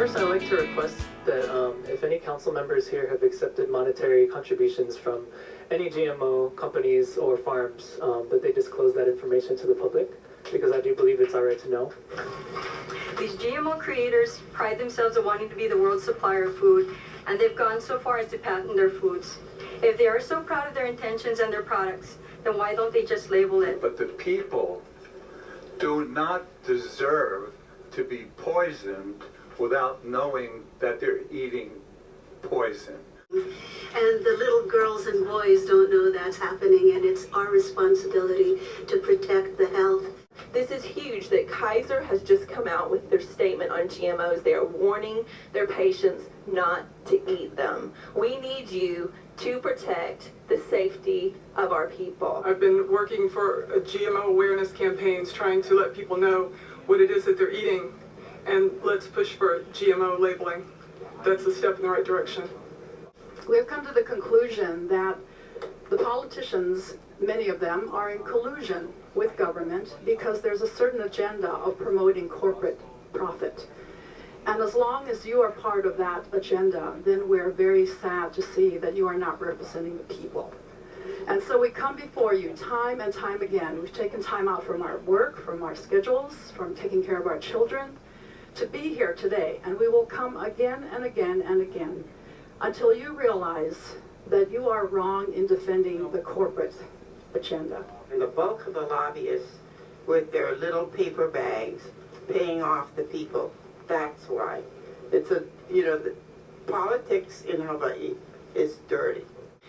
First, I'd like to request that if any council members here have accepted monetary contributions from any GMO companies or farms, that they disclose that information to the public, because I do believe it's our right to know. These GMO creators pride themselves on wanting to be the world's supplier of food, and they've gone so far as to patent their foods. If they are so proud of their intentions and their products, then why don't they just label it? But the people do not deserve to be poisoned without knowing that they're eating poison. And the little girls and boys don't know that's happening, and it's our responsibility to protect the health. This is huge that Kaiser has just come out with their statement on GMOs. They are warning their patients not to eat them. We need you to protect the safety of our people. I've been working for GMO awareness campaigns, trying to let people know what it is that they're eating, and let's push for GMO labeling. That's a step in the right direction. We've come to the conclusion that the politicians, many of them, are in collusion with government because there's a certain agenda of promoting corporate profit. And as long as you are part of that agenda, then we're very sad to see that you are not representing the people. And so we come before you time and time again. We've taken time out from our work, from our schedules, from taking care of our children, to be here today. And we will come again and again and again until you realize that you are wrong in defending the corporate agenda. And the bulk of the lobbyists with their little paper bags paying off the people. That's why. It's the politics in Hawaii is dirty.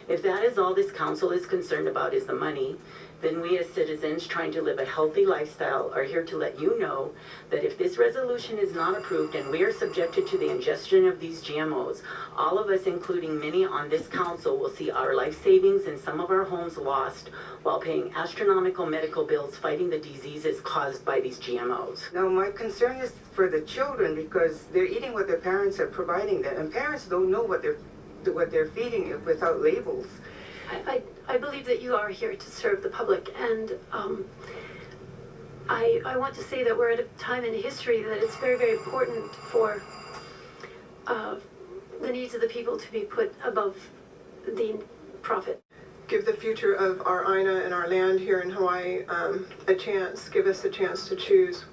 If that is all this council is concerned about is the money, then we as citizens trying to live a healthy lifestyle are here to let you know that if this resolution is not approved and we are subjected to the ingestion of these GMOs, all of us, including many on this council, will see our life savings and some of our homes lost while paying astronomical medical bills fighting the diseases caused by these GMOs. Now, my concern is for the children because they're eating what their parents are providing them, and parents don't know what they're feeding without labels. I believe that you are here to serve the public, and I want to say that we're at a time in history that it's very, very important for the needs of the people to be put above the profit. Give the future of our Aina and our land here in Hawaii a chance. Give us a chance to choose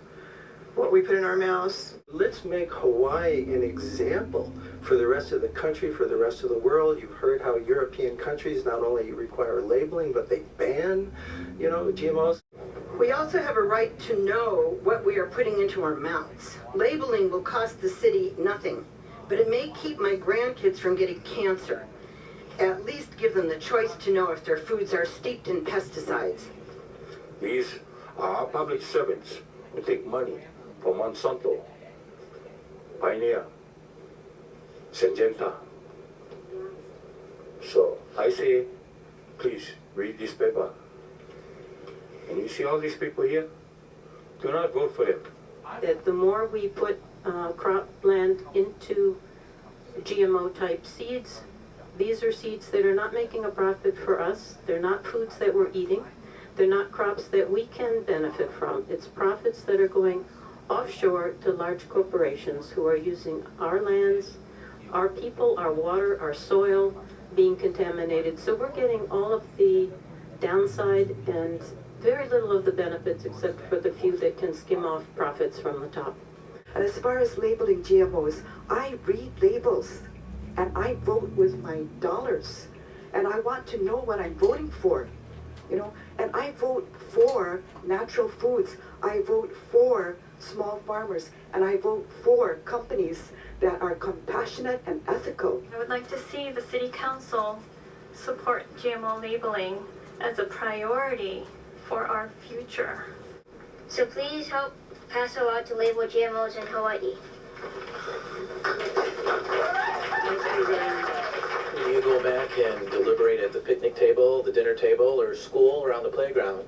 what we put in our mouths. Let's make Hawaii an example for the rest of the country, for the rest of the world. You've heard how European countries not only require labeling, but they ban, GMOs. We also have a right to know what we are putting into our mouths. Labeling will cost the city nothing, but it may keep my grandkids from getting cancer. At least give them the choice to know if their foods are steeped in pesticides. These are public servants who take money from Monsanto, Pioneer, Syngenta. So I say, please read this paper. And you see all these people here? Do not vote for them. That the more we put cropland into GMO type seeds, these are seeds that are not making a profit for us. They're not foods that we're eating. They're not crops that we can benefit from. It's profits that are going offshore to large corporations who are using our lands, our people, our water, our soil being contaminated. So we're getting all of the downside and very little of the benefits except for the few that can skim off profits from the top. And as far as labeling GMOs, I read labels and I vote with my dollars. And I want to know what I'm voting for. And I vote for natural foods. I vote for small farmers, and I vote for companies that are compassionate and ethical. I would like to see the City Council support GMO labeling as a priority for our future. So please help pass a law to label GMOs in Hawaii. You go back and deliberate at the picnic table, the dinner table, or school, or on the playground.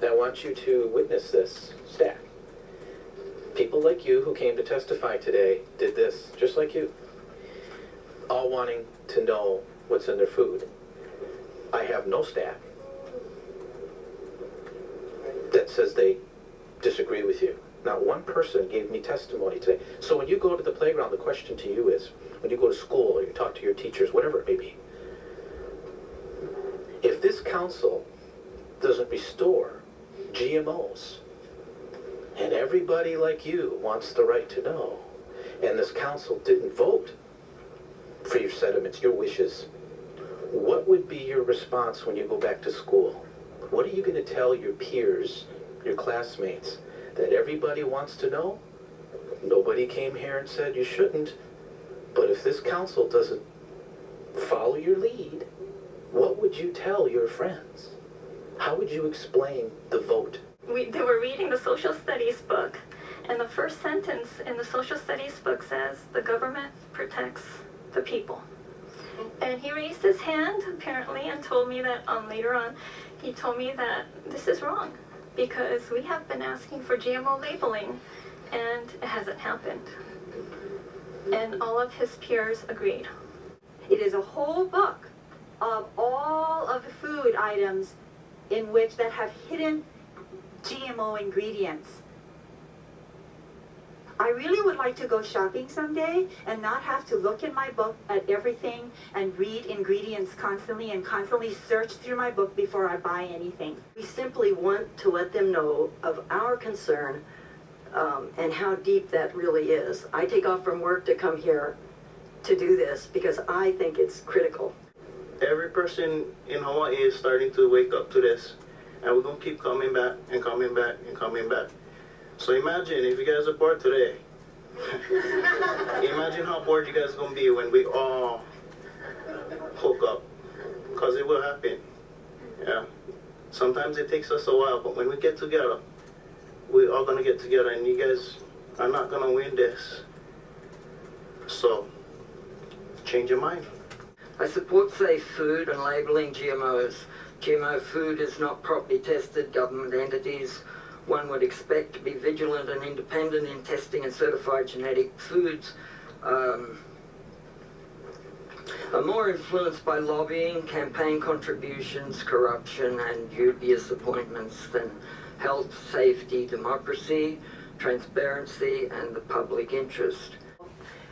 I want you to witness this stack. People like you who came to testify today did this, just like you. All wanting to know what's in their food. I have no stack that says they disagree with you. Not one person gave me testimony today. So when you go to the playground, the question to you is, when you go to school or you talk to your teachers, whatever it may be, if this council doesn't restore GMOs, and everybody like you wants the right to know, and this council didn't vote for your sentiments, your wishes, what would be your response when you go back to school? What are you going to tell your peers, your classmates, that everybody wants to know? Nobody came here and said you shouldn't, but if this council doesn't follow your lead, what would you tell your friends? How would you explain the vote? They were reading the social studies book, and the first sentence in the social studies book says, the government protects the people. And he raised his hand, apparently, and told me that later on, he told me that this is wrong, because we have been asking for GMO labeling, and it hasn't happened. And all of his peers agreed. It is a whole book of all of the food items in which that have hidden GMO ingredients. I really would like to go shopping someday and not have to look in my book at everything and read ingredients constantly and constantly search through my book before I buy anything. We simply want to let them know of our concern and how deep that really is. I take off from work to come here to do this because I think it's critical. Every person in Hawaii is starting to wake up to this, and we're going to keep coming back and coming back and coming back. So imagine if you guys are bored today. Imagine how bored you guys are going to be when we all hook up, because it will happen. Yeah. Sometimes it takes us a while, but when we get together, we're all going to get together, and you guys are not going to win this. So, change your mind. I support safe food and labeling GMOs. GMO food is not properly tested. Government entities, one would expect to be vigilant and independent in testing and certified genetic foods, are more influenced by lobbying, campaign contributions, corruption, and dubious appointments than health, safety, democracy, transparency, and the public interest.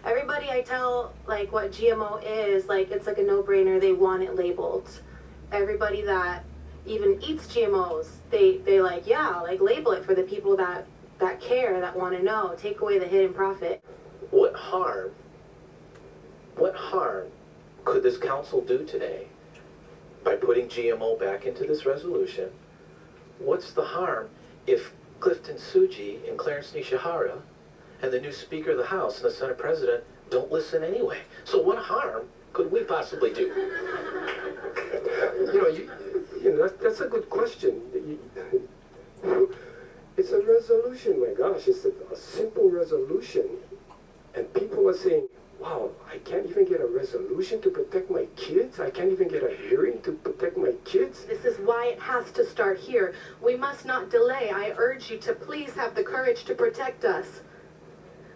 Everybody I tell, like, what GMO is, like, it's like a no-brainer. They want it labeled. Everybody that even eats GMOs, they like, yeah, like, label it for the people that care, that want to know. Take away the hidden profit. What harm could this council do today by putting GMO back into this resolution? What's the harm if Clifton Tsuji and Clarence Nishihara and the new Speaker of the House and the Senate President don't listen anyway? So what harm could we possibly do? That's a good question. It's a resolution, my gosh, it's a simple resolution. And people are saying, wow, I can't even get a resolution to protect my kids? I can't even get a hearing to protect my kids? This is why it has to start here. We must not delay. I urge you to please have the courage to protect us.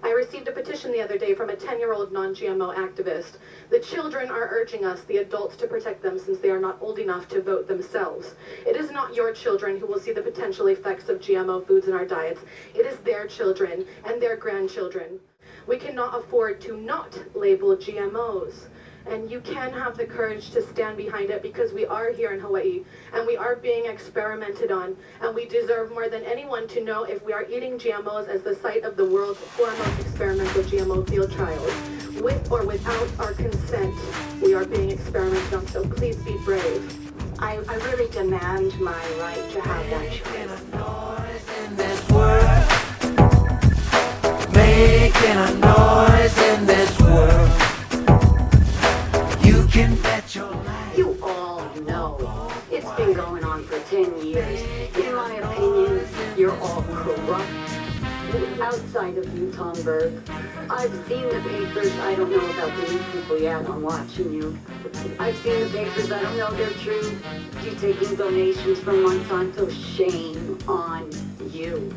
I received a petition the other day from a 10-year-old non-GMO activist. The children are urging us, the adults, to protect them since they are not old enough to vote themselves. It is not your children who will see the potential effects of GMO foods in our diets. It is their children and their grandchildren. We cannot afford to not label GMOs. And you can have the courage to stand behind it because we are here in Hawaii and we are being experimented on, and we deserve more than anyone to know if we are eating GMOs as the site of the world's foremost experimental GMO field trials. With or without our consent, we are being experimented on, so please be brave. I really demand my right to have that choice. Making a noise in this world. You can bet your life. You all know it's been going on for 10 years. In my opinion, you're all corrupt. Outside of you, Tom Berg, I've seen the papers. I don't know about the new people yet. I'm watching you. I've seen the papers. I don't know they're true. You taking donations from Monsanto. Shame on you.